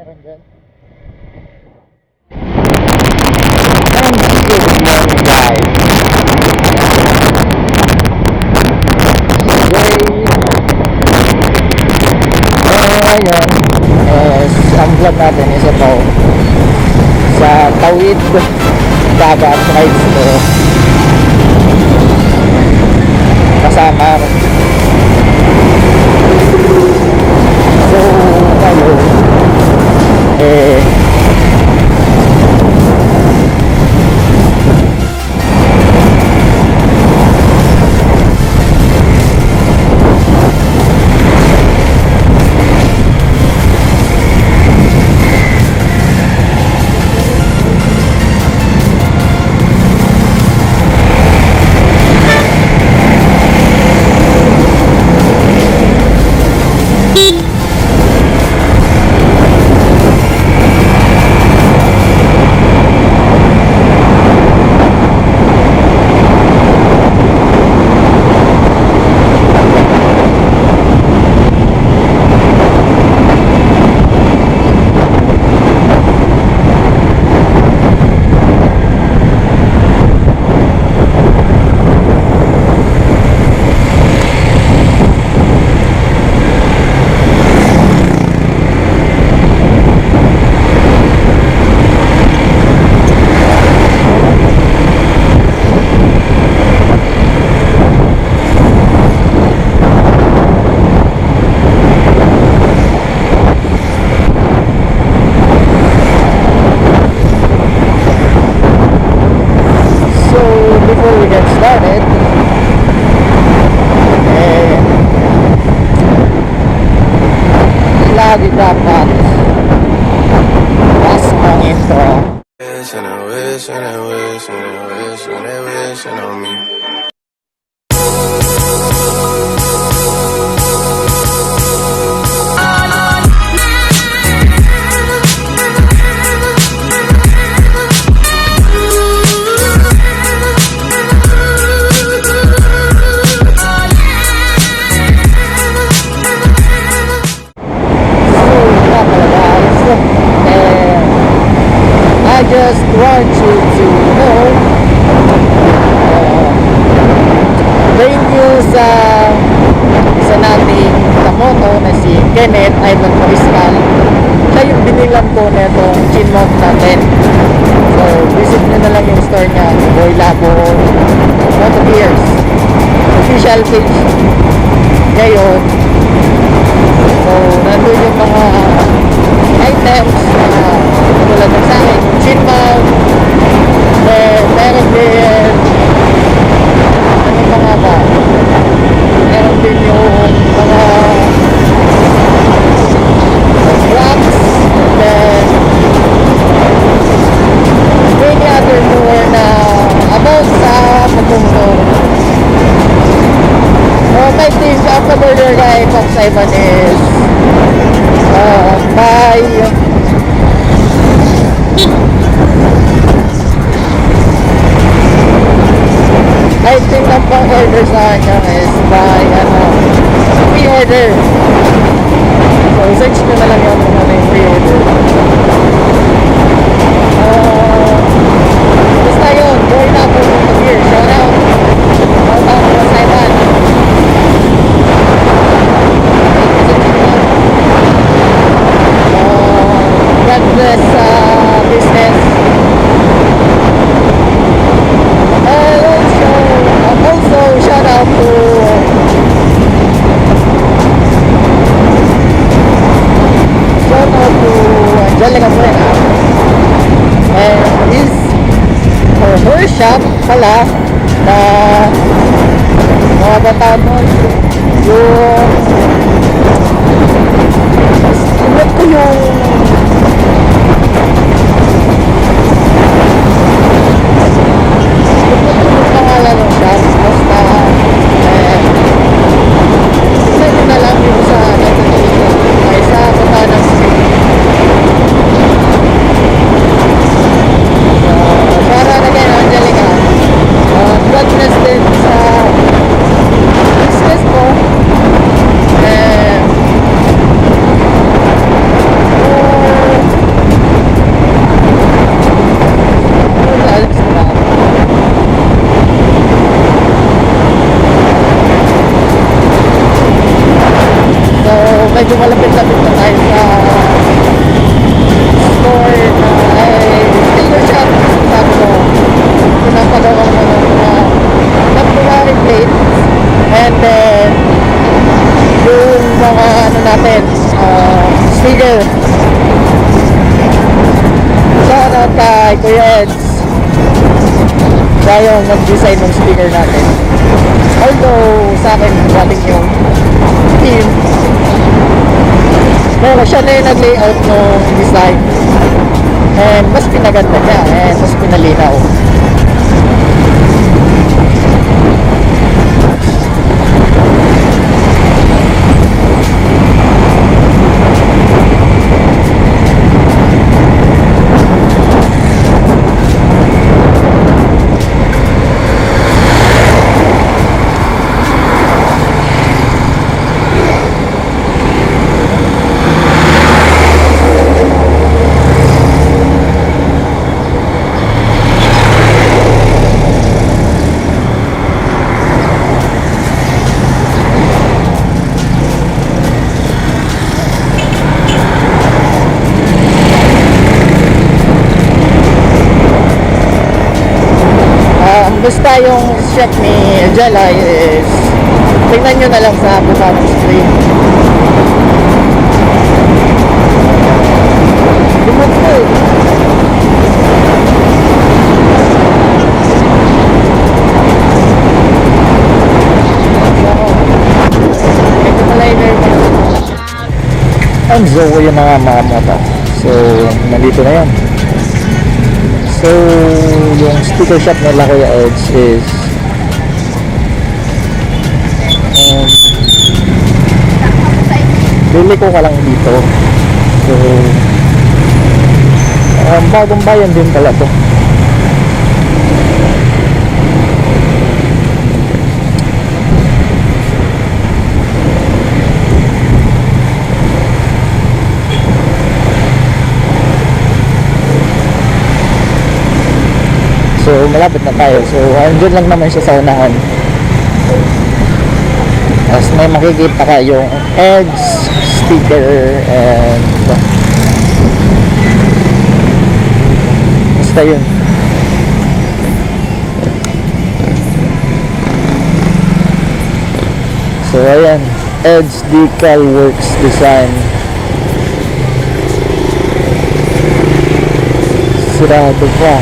meron dyan. And good morning guys. Ngayon ang vlog natin is ito sa Tawid Dagat Rides ko kasama. So ngayon lagi dapat pas ang intro. And I wish, and I wish, and I wish, and I wish on me. I just want you to know thank you sa isa nating kamoto na si Kenneth Ivan Mariscal. Siya yung binilang ko na itong chinmount natin. So visit nyo na lang yung store niya, Boy Labo Moto Gears official page ngayon. So nandun yung mga items tulad ng sa akin, yung chin mount, meron din ano mga ba, meron din yung mga racks, and then many other more na about sa pagmumulong. My team after guy Fox Ivan is bye. I think ang pang-order sa kanya is by pre-order. So search nyo na lang yung pre-order. Basta yun, Boy Labo Moto Gears. Shout out to Simon. God bless business. Also shout out to Angelica Buena and his or her shop pala na mga batamon yung sulat ko yung pangalan ng shop basta isa nyo na lang yung sa ay sa Batanang City. Para again Angelica, God bless din sa business mo. And medyo malapit-lapit na tayo sa store na sticker shop. Sabi ko, pinapagawa mo ng mga temporary plates, and then yung mga ano natin, sticker. Shout out kay Kuya Eds, siya yung nag-design ng sticker natin. Although sa akin galing yung team, pero siya na yung nag-layout ng design, and mas pinaganda niya and mas pinalinaw. Basta yung shop ni Jella is tingnan nyo na lang sa baba ng screen. Lumot ko eh. Ito pala yung and so yun na nga mga moto. So nandito na yan. So, yung sticker shop nila Kuya Eds is bili ko ka lang dito. So, bagong bayan din pala to. So, malapit na tayo. So, andun lang naman siya sa unahan. Tapos may makikita ka yung Edge sticker and basta yun. So, ayan. Edge Decal Works Design. Sirado pa.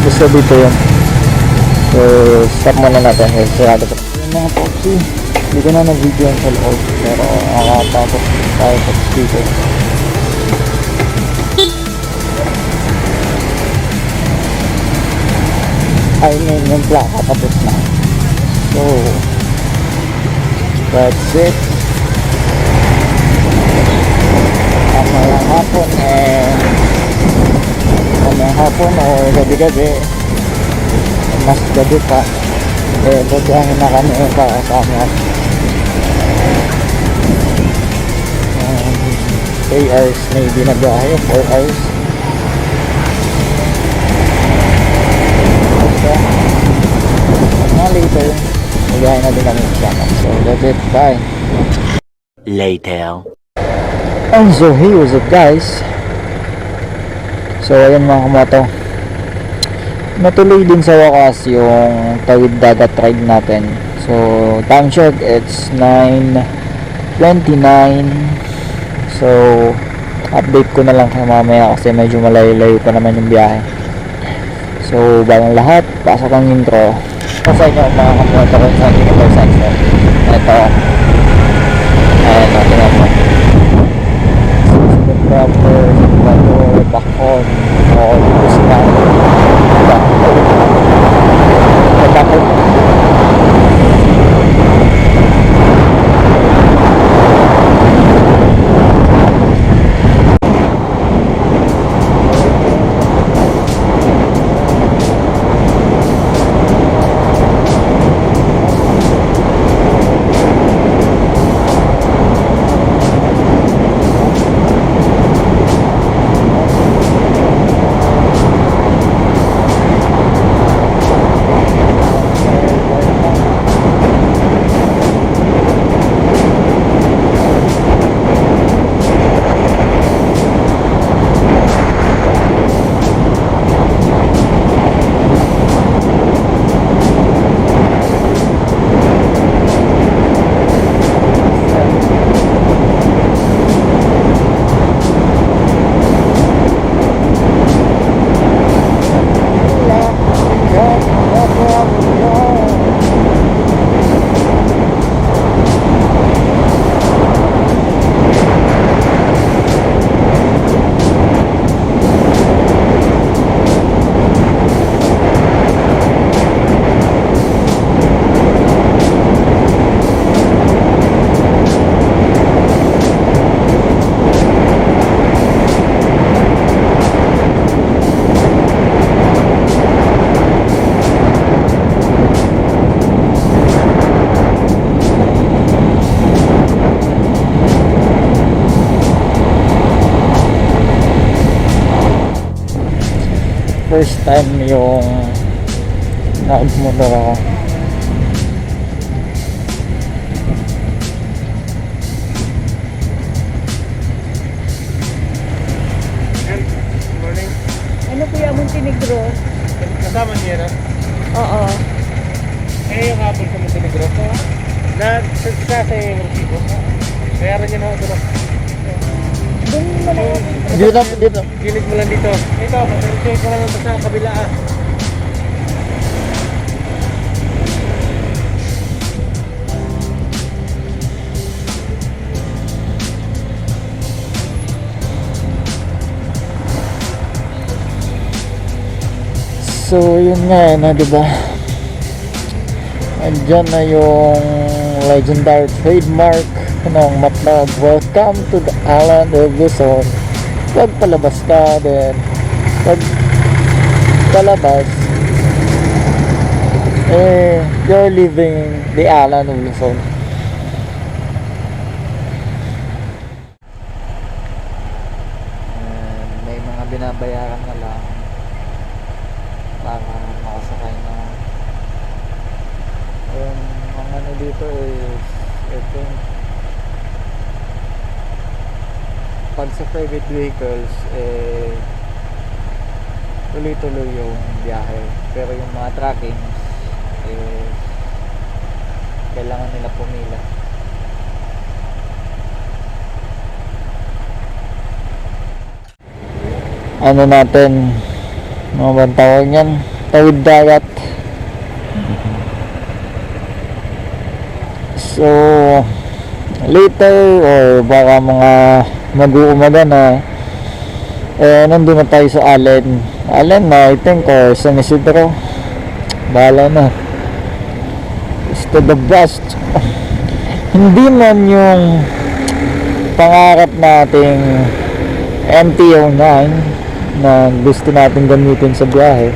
Gusto dito yun. So, stop muna natin. Sirado pa. Yung mga Popsi, hindi ko na na-video yung sa loob. Pero nakatapos tayo sa speaker. I mean, yung plaka tapos na. So, that's it. Mamayang hapon mamayang hapon o gabi-gabi, mas gabi pa, budihan na kami kasama 3 hours maybe na biyahe, 4 hours. So, later biyahe na din kami kasama. So that's it, bye. Later. And so hey, what's up guys? So ayan mga kamoto, natuloy din sa wakas yung tawid dagat ride natin. So time check, it's 9:29. So update ko na lang mamaya kasi medyo malayo-layo pa naman yung biyahe. So bagong lahat, pasok ang intro. Sa inyo mga kamoto kung saan yung ito sunset. Ito, ayan natin ako proper Ecuador, Bacon, or Cuscan. Bacon. first time yung nagmotor ako. Good morning. Ano Kuya Montenegro? Kasama niya na. Oo. Eh, yung hapon sa Montenegro. Na sa yung resibo. Kaya rin niya na ito. Doon mo na yun. Dito. Gilid mo lang dito. Ito, check ko lang sa kabila ah. So yun nga na, diba? Andyan na yung legendary trademark ng Matlag. Welcome to the island of Luzon. Pag palabas ka din, pag palabas, you're leaving the island of Luzon. And may mga binabayaran na lang para makasakay na. Ang ano dito is ito, pag sa private vehicles tuloy-tuloy yung biyahe, pero yung mga tracking kailangan nila pumila. Ano natin, mga bang tawag yan? Tawid dagat. So later or baka mga mag-uumaga na, nandun na tayo sa Allen na I think, or San Isidro, bahala na. It's to the best. Hindi man yung pangarap nating MT-09 na gusto natin gamitin sa biyahe,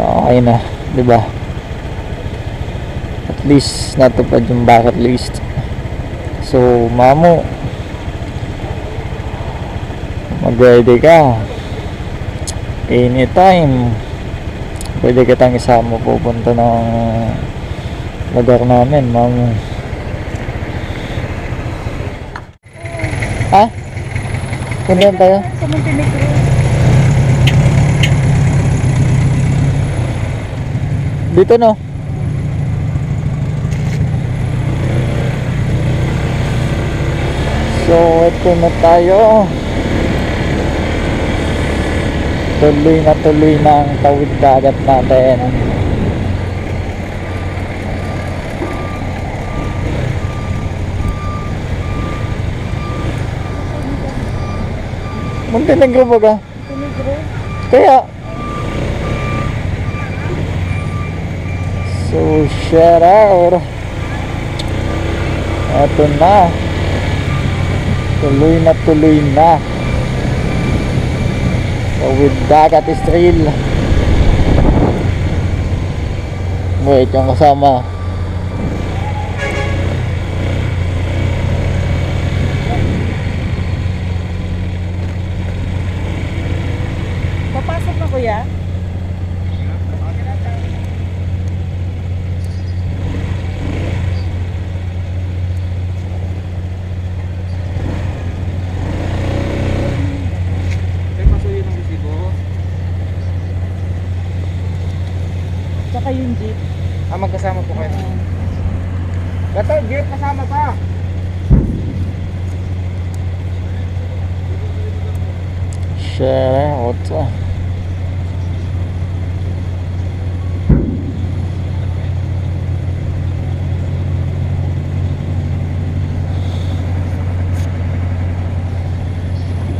okay na, diba? At least natupad yung bucket list. So mamo, mag-ready ka anytime, pwede kitang isama pupunta ng lugar namin, mamo. Ha? Punta tayo? Sa Montenegro. Dito no? So ito na tayo. Tuloy na ang tawid dagat natin. Montenegro ba ka? Montenegro. Kaya so shout out. Ito na, tuloy na so with dagat is trail. Wait, yung kasama Papasok na Kuya? Tsaka yung jeep. Magkasama po kayo. Gato, jeep kasama pa. share out.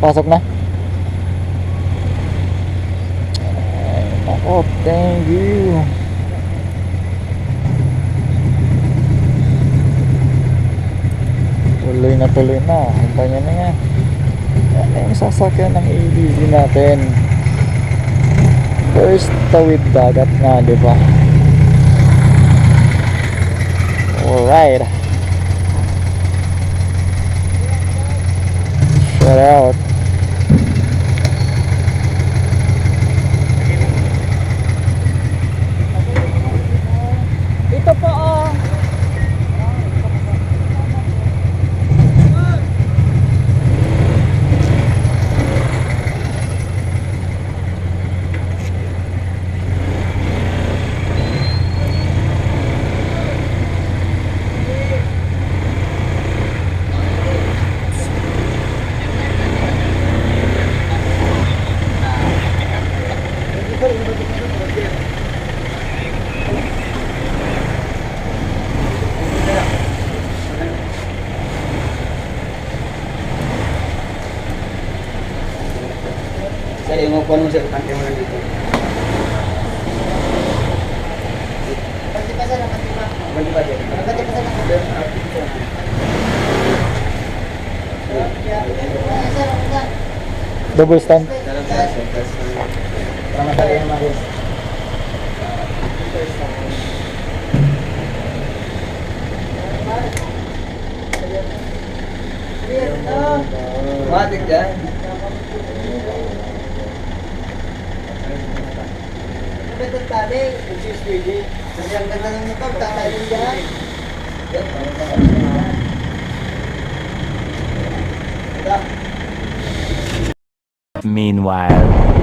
Pasok na. Ay, nako, thank you. Tuloy na. Hintay na nga. Yan yung sasakyan ng ABZ natin. First tawid dagat nga, diba? Alright. Shout out. kung anong sir, tangke mo lang dito. Ganti pa sir. Double stand. Para madali yung mga matik dyan. Betul tadi, khusus biji. Yang kata itu tak tadi dyan. Meanwhile.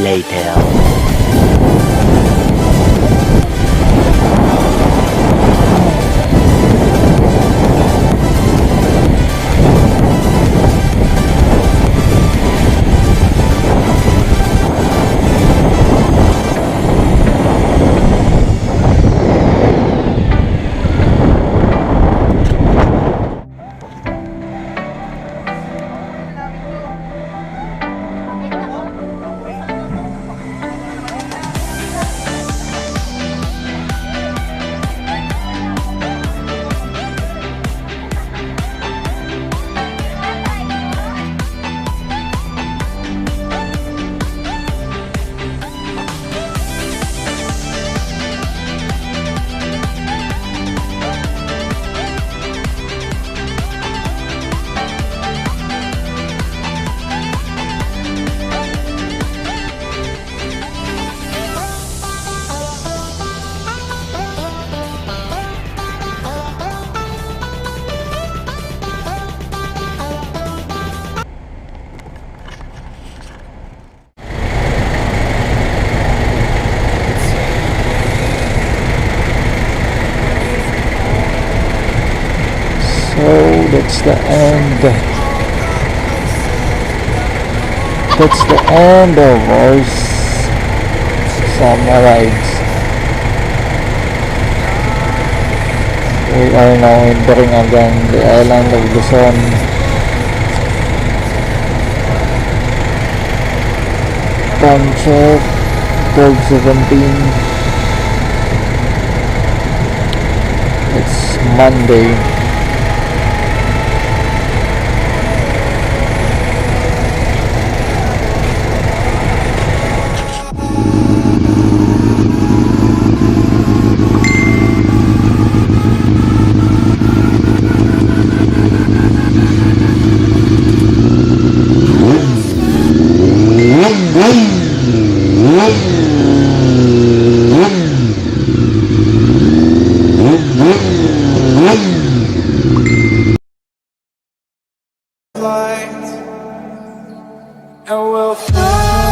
later. So that's the end. That's the end of our summer rides. We are now entering again the island of Luzon. Time check 12:17. It's Monday. light, and we'll fly.